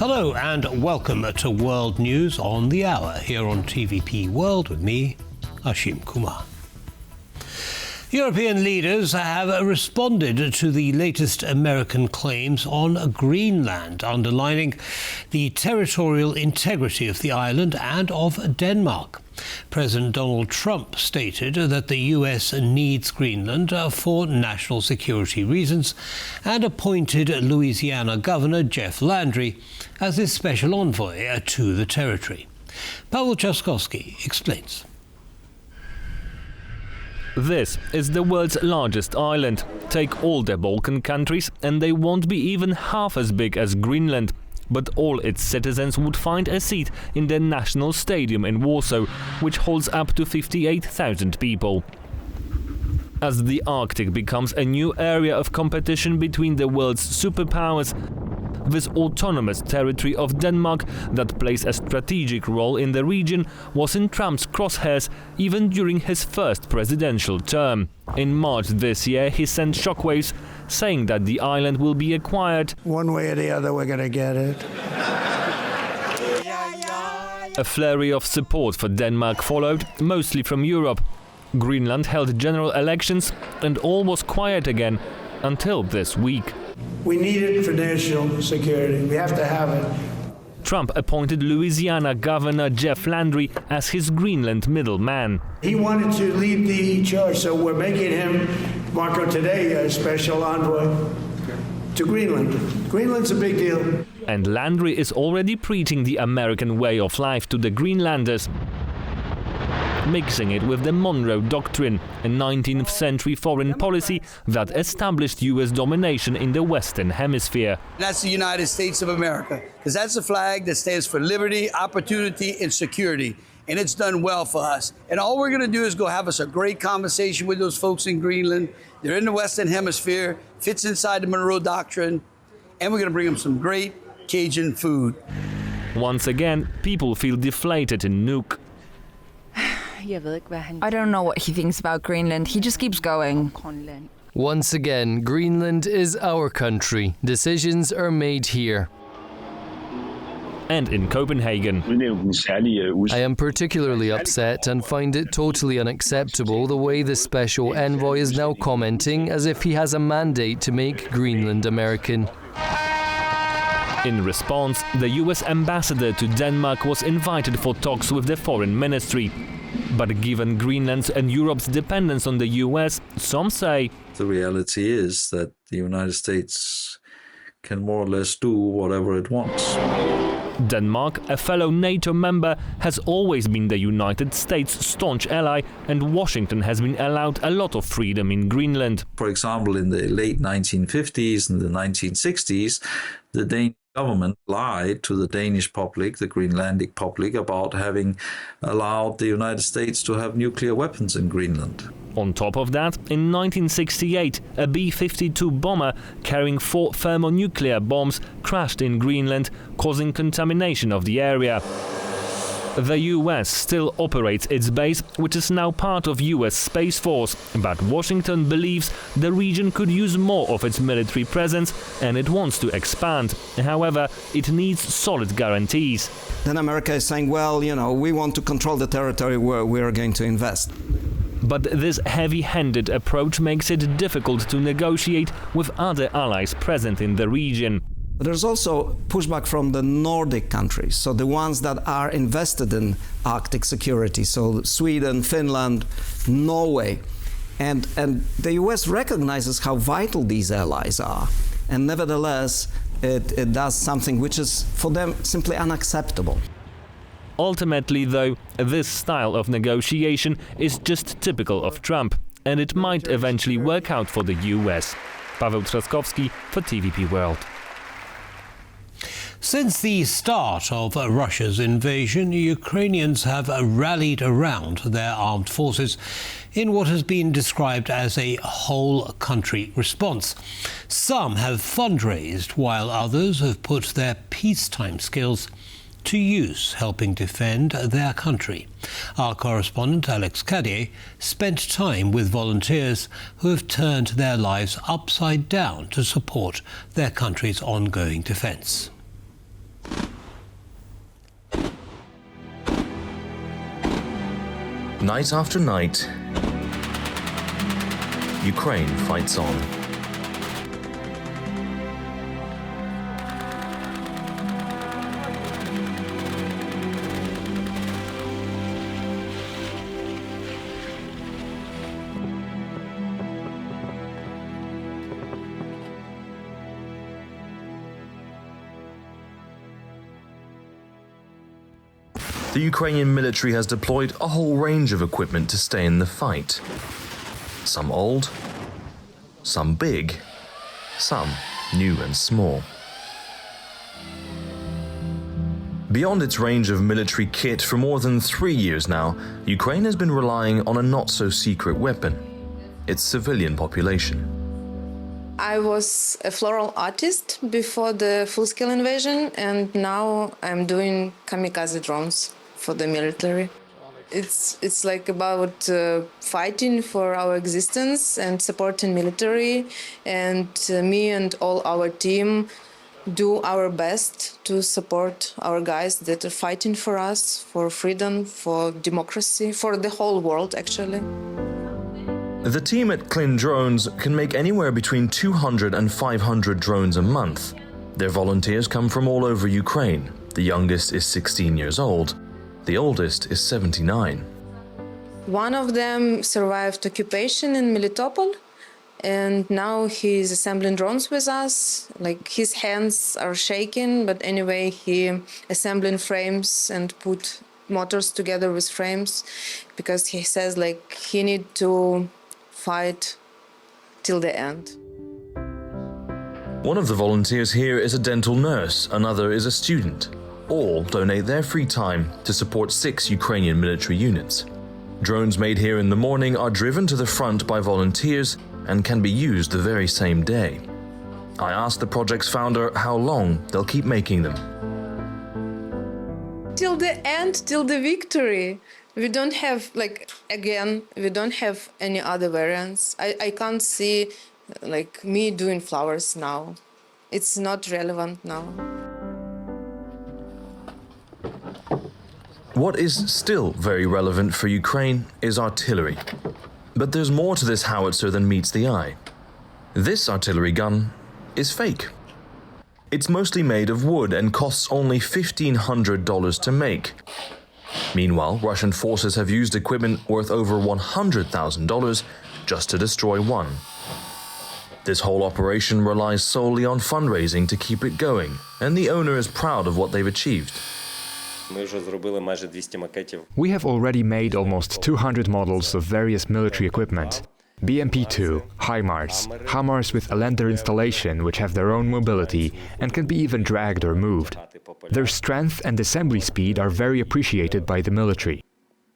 Hello and welcome to World News on the Hour here on TVP World with me, Ashim Kumar. European leaders have responded to the latest American claims on Greenland, underlining the territorial integrity of the island and of Denmark. President Donald Trump stated that the U.S. needs Greenland for national security reasons and appointed Louisiana Governor Jeff Landry as his special envoy to the territory. Paweł Trzaskowski explains. This is the world's largest island. Take all the Balkan countries and they won't be even half as big as Greenland. But all its citizens would find a seat in the National Stadium in Warsaw, which holds up to 58,000 people. As the Arctic becomes a new area of competition between the world's superpowers, this autonomous territory of Denmark that plays a strategic role in the region was in Trump's crosshairs even during his first presidential term. In March this year, he sent shockwaves saying that the island will be acquired. One way or the other, we're going to get it. A flurry of support for Denmark followed, mostly from Europe. Greenland held general elections and all was quiet again until this week. We need it for national security. We have to have it. Trump appointed Louisiana Governor Jeff Landry as his Greenland middleman. He wanted to lead the charge, so we're making him, Marco, today, a special envoy to Greenland. Greenland's a big deal. And Landry is already preaching the American way of life to the Greenlanders, mixing it with the Monroe Doctrine, a 19th century foreign policy that established U.S. domination in the Western Hemisphere. That's the United States of America, because that's a flag that stands for liberty, opportunity, and security. And it's done well for us. And all we're going to do is go have us a great conversation with those folks in Greenland. They're in the Western Hemisphere, fits inside the Monroe Doctrine, and we're going to bring them some great Cajun food. Once again, people feel deflated in Nuuk. I don't know what he thinks about Greenland. He just keeps going. Once again, Greenland is our country. Decisions are made here. And in Copenhagen. I am particularly upset and find it totally unacceptable the way the special envoy is now commenting as if he has a mandate to make Greenland American. In response, the U.S. ambassador to Denmark was invited for talks with the foreign ministry. But given Greenland's and Europe's dependence on the U.S., some say the reality is that the United States can more or less do whatever it wants. Denmark, a fellow NATO member, has always been the United States' staunch ally, and Washington has been allowed a lot of freedom in Greenland. For example, in the late 1950s and the 1960s, the Danish government lied to the Danish public, the Greenlandic public, about having allowed the United States to have nuclear weapons in Greenland. On top of that, in 1968, a B-52 bomber carrying 4 thermonuclear bombs crashed in Greenland, causing contamination of the area. The U.S. still operates its base, which is now part of U.S. Space Force, but Washington believes the region could use more of its military presence and it wants to expand. However, it needs solid guarantees. Then America is saying, well, we want to control the territory where we are going to invest. But this heavy-handed approach makes it difficult to negotiate with other allies present in the region. There's also pushback from the Nordic countries, so the ones that are invested in Arctic security, so Sweden, Finland, Norway. And the US recognizes how vital these allies are. And nevertheless, it does something which is for them simply unacceptable. Ultimately, though, this style of negotiation is just typical of Trump, and it might eventually work out for the US. Paweł Trzaskowski for TVP World. Since the start of Russia's invasion, Ukrainians have rallied around their armed forces in what has been described as a whole-country response. Some have fundraised, while others have put their peacetime skills to use, helping defend their country. Our correspondent Alex Cadier spent time with volunteers who have turned their lives upside down to support their country's ongoing defense. Night after night, Ukraine fights on. The Ukrainian military has deployed a whole range of equipment to stay in the fight. Some old, some big, some new and small. Beyond its range of military kit for more than 3 years now, Ukraine has been relying on a not-so-secret weapon: its civilian population. I was a floral artist before the full-scale invasion, and now I'm doing kamikaze drones for the military. It's like about fighting for our existence and supporting military, and me and all our team do our best to support our guys that are fighting for us, for freedom, for democracy, for the whole world, actually. The team at Klin Drones can make anywhere between 200 and 500 drones a month. Their volunteers come from all over Ukraine. The youngest is 16 years old. The oldest is 79. One of them survived occupation in Melitopol, and now he's assembling drones with us. Like, his hands are shaking, but anyway, he assembling frames and put motors together with frames, because he says like he need to fight till the end. One of the volunteers here is a dental nurse, another is a student. All donate their free time to support 6 Ukrainian military units. Drones made here in the morning are driven to the front by volunteers and can be used the very same day. I asked the project's founder how long they'll keep making them. Till the end, till the victory. We don't have, like, again, we don't have any other variants. I can't see, like, me doing flowers now. It's not relevant now. What is still very relevant for Ukraine is artillery. But there's more to this howitzer than meets the eye. This artillery gun is fake. It's mostly made of wood and costs only $1,500 to make. Meanwhile, Russian forces have used equipment worth over $100,000 just to destroy one. This whole operation relies solely on fundraising to keep it going, and the owner is proud of what they've achieved. We have already made almost 200 models of various military equipment. BMP-2, HIMARS, HAMARS with a lander installation which have their own mobility and can be even dragged or moved. Their strength and assembly speed are very appreciated by the military.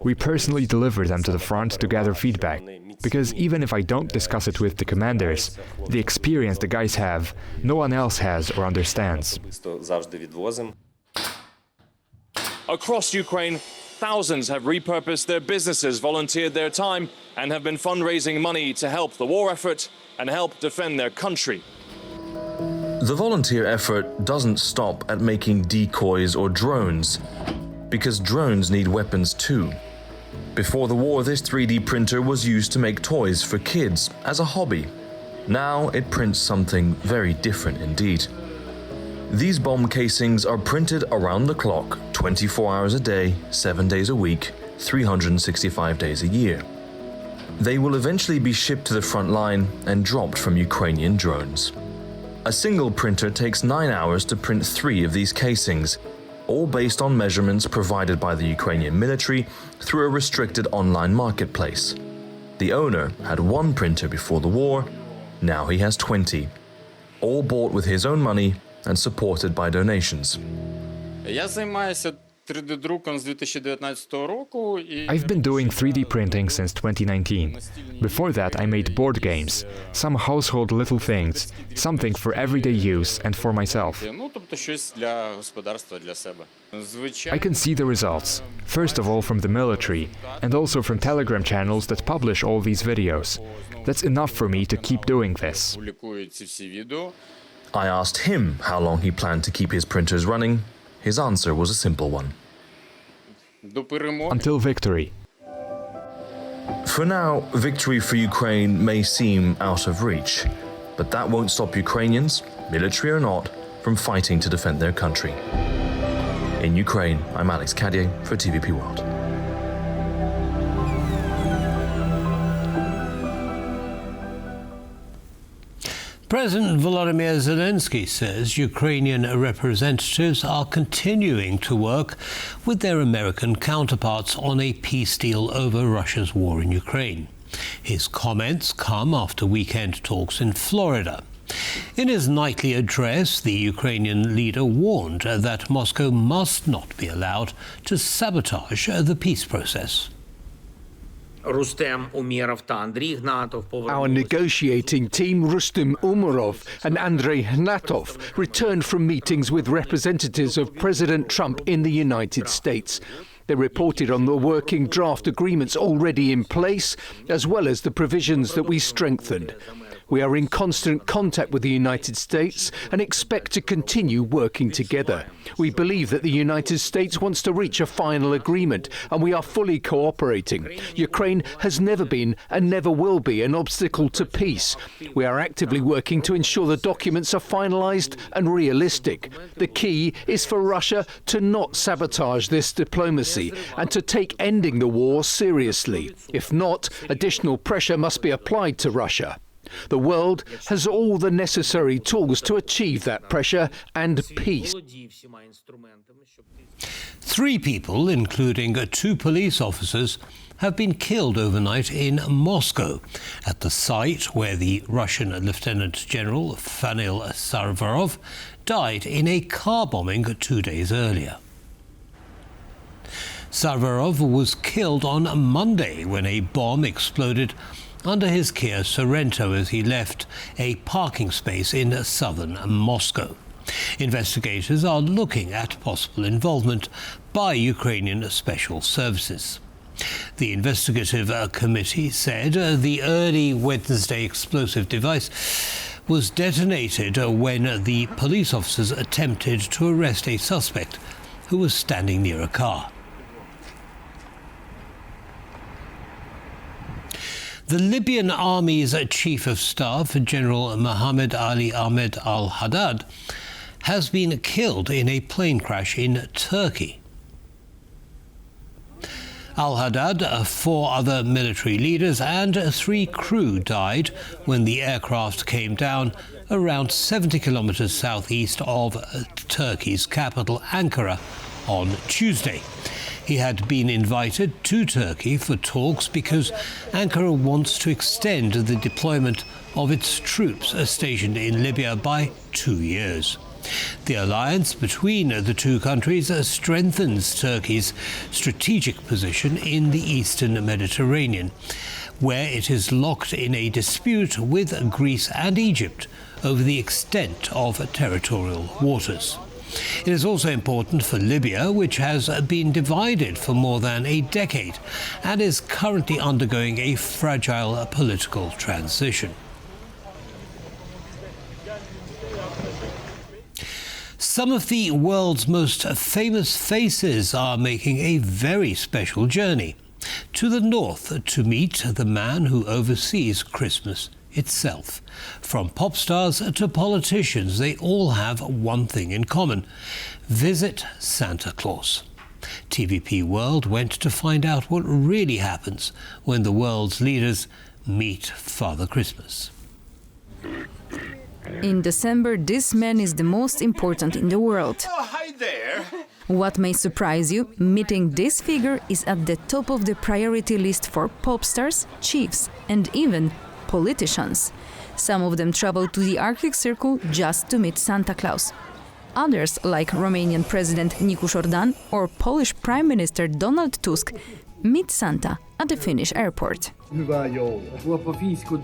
We personally deliver them to the front to gather feedback, because even if I don't discuss it with the commanders, the experience the guys have, no one else has or understands. Across Ukraine, thousands have repurposed their businesses, volunteered their time, and have been fundraising money to help the war effort and help defend their country. The volunteer effort doesn't stop at making decoys or drones, because drones need weapons too. Before the war, this 3D printer was used to make toys for kids as a hobby. Now it prints something very different indeed. These bomb casings are printed around the clock, 24 hours a day, 7 days a week, 365 days a year. They will eventually be shipped to the front line and dropped from Ukrainian drones. A single printer takes 9 hours to print 3 of these casings, all based on measurements provided by the Ukrainian military through a restricted online marketplace. The owner had 1 printer before the war, now he has 20, all bought with his own money and supported by donations. I've been doing 3D printing since 2019. Before that, I made board games, some household little things, something for everyday use and for myself. I can see the results, first of all from the military, and also from Telegram channels that publish all these videos. That's enough for me to keep doing this. I asked him how long he planned to keep his printers running. His answer was a simple one. Until victory. For now, victory for Ukraine may seem out of reach, but that won't stop Ukrainians, military or not, from fighting to defend their country. In Ukraine, I'm Alex Cadier for TVP World. President Volodymyr Zelenskyy says Ukrainian representatives are continuing to work with their American counterparts on a peace deal over Russia's war in Ukraine. His comments come after weekend talks in Florida. In his nightly address, the Ukrainian leader warned that Moscow must not be allowed to sabotage the peace process. Our negotiating team, Rustem Umerov and Andrei Hnatov, returned from meetings with representatives of President Trump in the United States. They reported on the working draft agreements already in place, as well as the provisions that we strengthened. We are in constant contact with the United States and expect to continue working together. We believe that the United States wants to reach a final agreement, and we are fully cooperating. Ukraine has never been and never will be an obstacle to peace. We are actively working to ensure the documents are finalized and realistic. The key is for Russia to not sabotage this diplomacy and to take ending the war seriously. If not, additional pressure must be applied to Russia. The world has all the necessary tools to achieve that pressure and peace. 3 people, including 2 police officers, have been killed overnight in Moscow at the site where the Russian Lieutenant General Fanil Sarvarov died in a car bombing 2 days earlier. Sarvarov was killed on Monday when a bomb exploded under his Kia Sorento as he left a parking space in southern Moscow. Investigators are looking at possible involvement by Ukrainian special services. The investigative committee said the early Wednesday explosive device was detonated when the police officers attempted to arrest a suspect who was standing near a car. The Libyan army's chief of staff, General Mohammed Ali Ahmed al-Haddad, has been killed in a plane crash in Turkey. Al-Haddad, 4 other military leaders and 3 crew died when the aircraft came down around 70 kilometers southeast of Turkey's capital, Ankara, on Tuesday. He had been invited to Turkey for talks because Ankara wants to extend the deployment of its troops stationed in Libya by 2 years. The alliance between the 2 countries strengthens Turkey's strategic position in the eastern Mediterranean, where it is locked in a dispute with Greece and Egypt over the extent of territorial waters. It is also important for Libya, which has been divided for more than a decade and is currently undergoing a fragile political transition. Some of the world's most famous faces are making a very special journey to the north to meet the man who oversees Christmas itself. From pop stars to politicians, they all have one thing in common: visit Santa Claus. TVP World went to find out what really happens when the world's leaders meet Father Christmas. In December, this man is the most important in the world. Oh, hi there. What may surprise you, meeting this figure is at the top of the priority list for pop stars, chiefs, and even politicians. Some of them travel to the Arctic Circle just to meet Santa Claus. Others, like Romanian President Nicu Jordan or Polish Prime Minister Donald Tusk, meet Santa at the Finnish airport.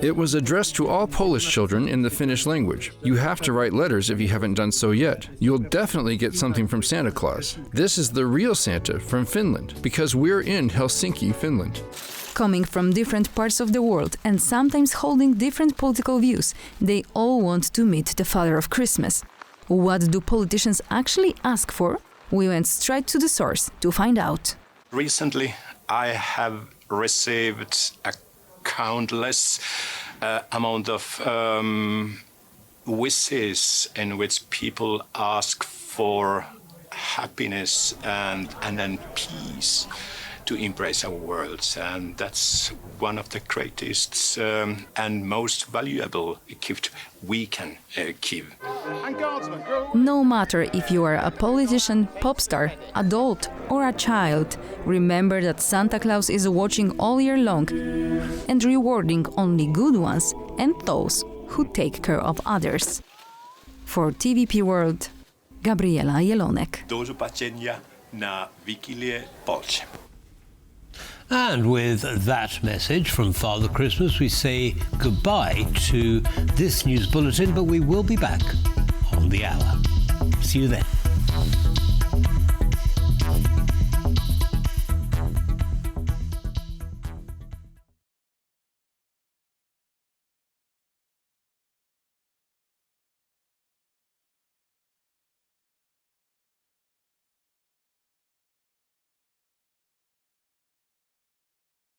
It was addressed to all Polish children in the Finnish language. You have to write letters if you haven't done so yet. You'll definitely get something from Santa Claus. This is the real Santa from Finland, because we're in Helsinki, Finland. Coming from different parts of the world and sometimes holding different political views, they all want to meet the Father of Christmas. What do politicians actually ask for? We went straight to the source to find out. Recently, I have received a countless amount of wishes in which people ask for happiness and then peace to embrace our worlds, and that's one of the greatest and most valuable gift we can give. No matter if you are a politician, pop star, adult or a child, remember that Santa Claus is watching all year long and rewarding only good ones and those who take care of others. For TVP World, Gabriela Jelonek. Do zobaczenia na Wigilię Polsce. And with that message from Father Christmas, we say goodbye to this news bulletin, but we will be back on the hour. See you then.